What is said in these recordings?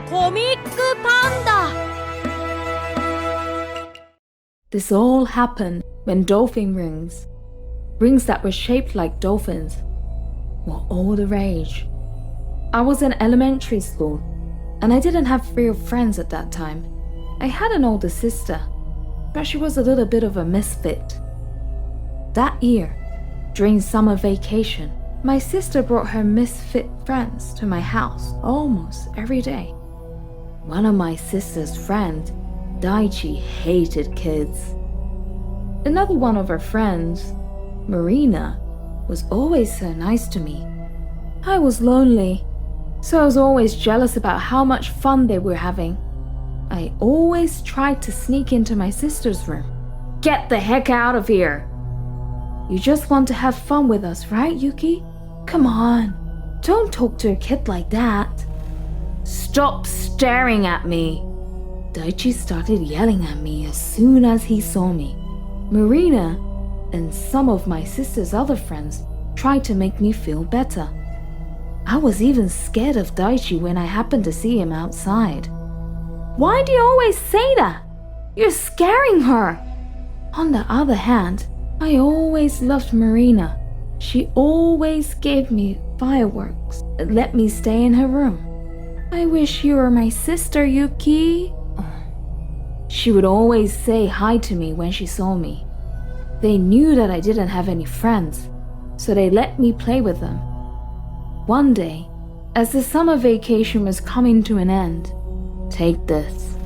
コミックパンダ. This all happened when dolphin rings that were shaped like dolphins, were all the rage. I was in elementary school, and I didn't have real friends at that time. I had an older sister, but she was a little bit of a misfit. That year, during summer vacation, my sister brought her misfit friends to my house almost every day. One of my sister's friends, VitaChi, hated kids. Another one of her friends, Marina, was always so nice to me. I was lonely, so I was always jealous about how much fun they were having. I always tried to sneak into my sister's room. Get the heck out of here! You just want to have fun with us, right, Yuki? Come on, don't talk to a kid like that. Stop staring at me! VitaChi started yelling at me as soon as he saw me. Marina and some of my sister's other friends tried to make me feel better. I was even scared of VitaChi when I happened to see him outside. Why do you always say that? You're scaring her! On the other hand, I always loved Marina. She always gave me fireworks and let me stay in her room. I wish you were my sister, Yuki. She would always say hi to me when she saw me. They knew that I didn't have any friends, so they let me play with them. One day, as the summer vacation was coming to an end, take this.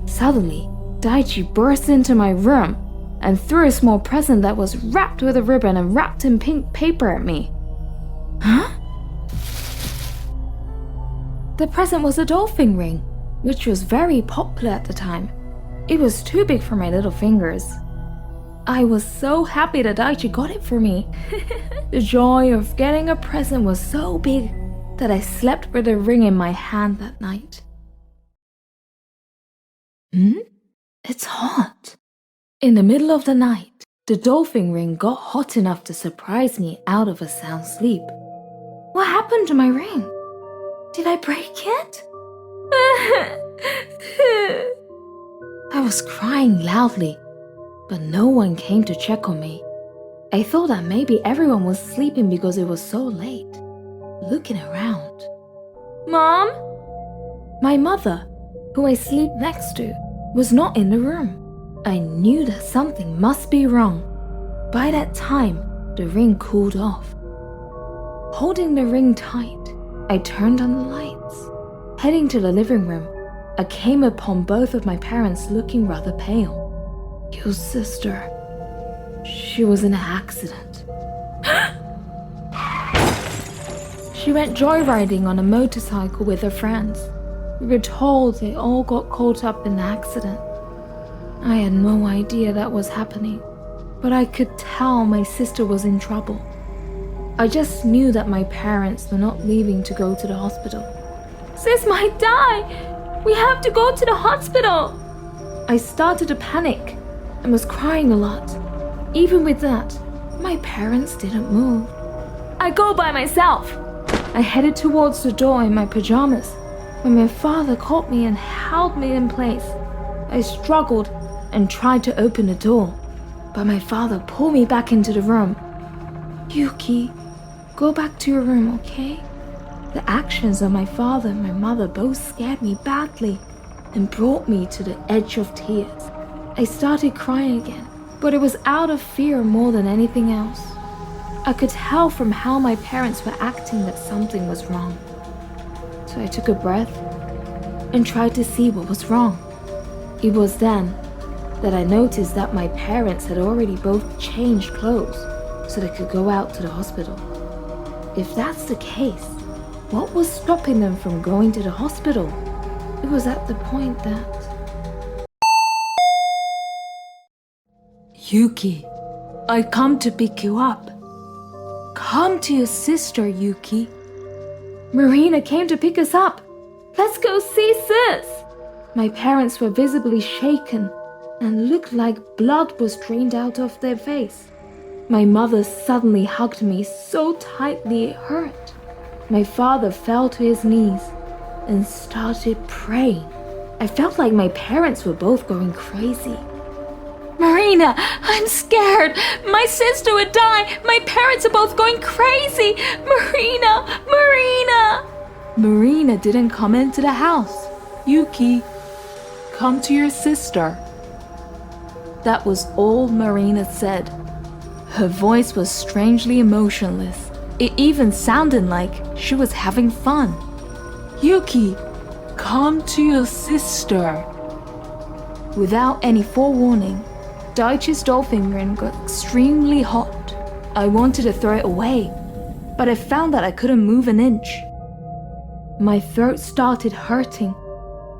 Suddenly, VitaChi burst into my room and threw a small present that was wrapped with a ribbon and wrapped in pink paper at me. Huh? The present was a dolphin ring, which was very popular at the time. It was too big for my little fingers. I was so happy that VitaChi got it for me. The joy of getting a present was so big that I slept with the ring in my hand that night. It's hot. In the middle of the night, the dolphin ring got hot enough to surprise me out of a sound sleep. What happened to my ring? Did I break it? I was crying loudly, but no one came to check on me. I thought that maybe everyone was sleeping because it was so late. Looking around. Mom? My mother, who I sleep next to, was not in the room. I knew that something must be wrong. By that time, the ring cooled off. Holding the ring tight, I turned on the lights. Heading to the living room, I came upon both of my parents looking rather pale. Your sister, she was in an accident. She went joyriding on a motorcycle with her friends. We were told they all got caught up in the accident. I had no idea that was happening, but I could tell my sister was in trouble. I just knew that my parents were not leaving to go to the hospital. Sis might die! We have to go to the hospital! I started to panic and was crying a lot. Even with that, my parents didn't move. I go by myself! I headed towards the door in my pajamas when my father caught me and held me in place. I struggled and tried to open the door, but my father pulled me back into the room. Yuki, go back to your room, okay? The actions of my father and my mother both scared me badly and brought me to the edge of tears. I started crying again, but it was out of fear more than anything else. I could tell from how my parents were acting that something was wrong. So I took a breath and tried to see what was wrong. It was then that I noticed that my parents had already both changed clothes so they could go out to the hospital. If that's the case, what was stopping them from going to the hospital? It was at the point that... Yuki, I come to pick you up. Come to your sister, Yuki. Marina came to pick us up. Let's go see sis. My parents were visibly shaken and looked like blood was drained out of their face. My mother suddenly hugged me so tightly it hurt. My father fell to his knees and started praying. I felt like my parents were both going crazy. Marina, I'm scared. My sister would die. My parents are both going crazy. Marina, Marina. Marina didn't come into the house. Yuki, come to your sister. That was all Marina said. Her voice was strangely emotionless. It even sounded like she was having fun. Yuki, come to your sister. Without any forewarning, Daichi's dolphin ring got extremely hot. I wanted to throw it away, but I found that I couldn't move an inch. My throat started hurting,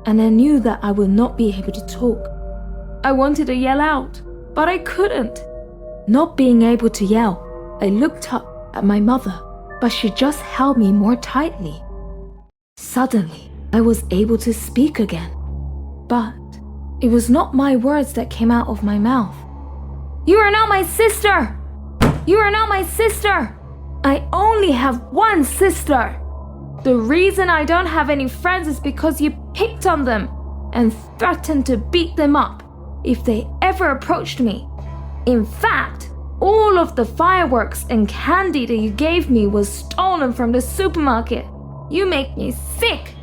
and I knew that I would not be able to talk. I wanted to yell out, but I couldn't. Not being able to yell, I looked up at my mother, but she just held me more tightly. Suddenly, I was able to speak again, but it was not my words that came out of my mouth. You are not my sister! You are not my sister! I only have one sister! The reason I don't have any friends is because you picked on them and threatened to beat them up if they ever approached me. In fact, all of the fireworks and candy that you gave me was stolen from the supermarket. You make me sick.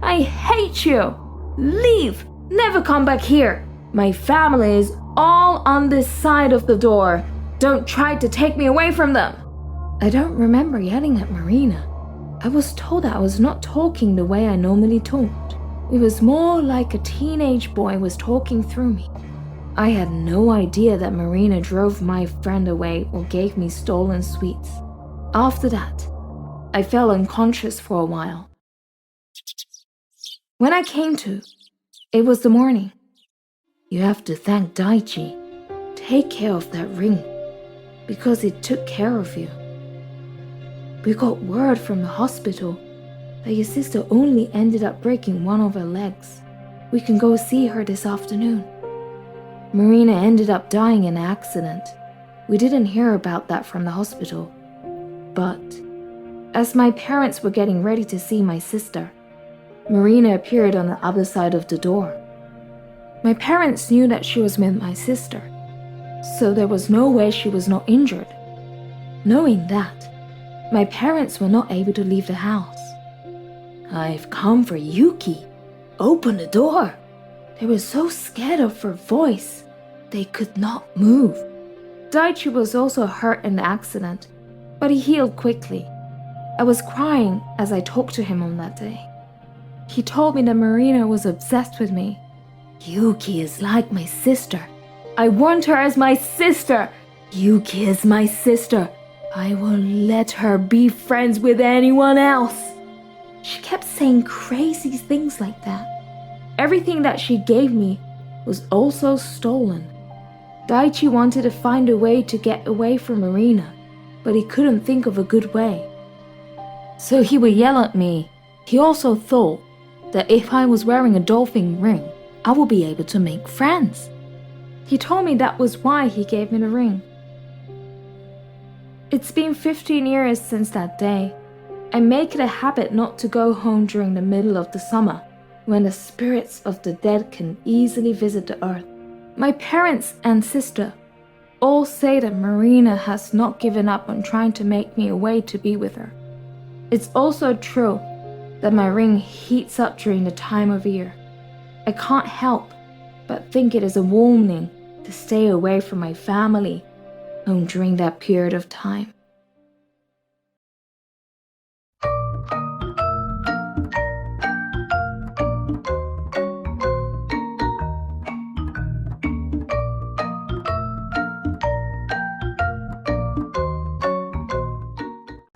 I hate you. Leave. Never come back here. My family is all on this side of the door. Don't try to take me away from them. I don't remember yelling at Marina. I was told that I was not talking the way I normally talked. It was more like a teenage boy was talking through me. I had no idea that Marina drove my friend away or gave me stolen sweets. After that, I fell unconscious for a while. When I came to, it was the morning. You have to thank Daichi. Take care of that ring, because it took care of you. We got word from the hospital that your sister only ended up breaking one of her legs. We can go see her this afternoon. Marina ended up dying in an accident. We didn't hear about that from the hospital. But as my parents were getting ready to see my sister, Marina appeared on the other side of the door. My parents knew that she was with my sister, so there was no way she was not injured. Knowing that, my parents were not able to leave the house. I've come for Yuki. Open the door. They were so scared of her voice, they could not move. Daichi was also hurt in the accident, but he healed quickly. I was crying as I talked to him on that day. He told me that Marina was obsessed with me. Yuki is like my sister. I want her as my sister. Yuki is my sister. I won't let her be friends with anyone else. She kept saying crazy things like that. Everything that she gave me was also stolen. Daichi wanted to find a way to get away from Marina, but he couldn't think of a good way. So he would yell at me. He also thought that if I was wearing a dolphin ring, I would be able to make friends. He told me that was why he gave me the ring. It's been 15 years since that day. I make it a habit not to go home during the middle of the summer, when the spirits of the dead can easily visit the earth. My parents and sister all say that Marina has not given up on trying to make me a way to be with her. It's also true that my ring heats up during the time of year. I can't help but think it is a warning to stay away from my family home during that period of time.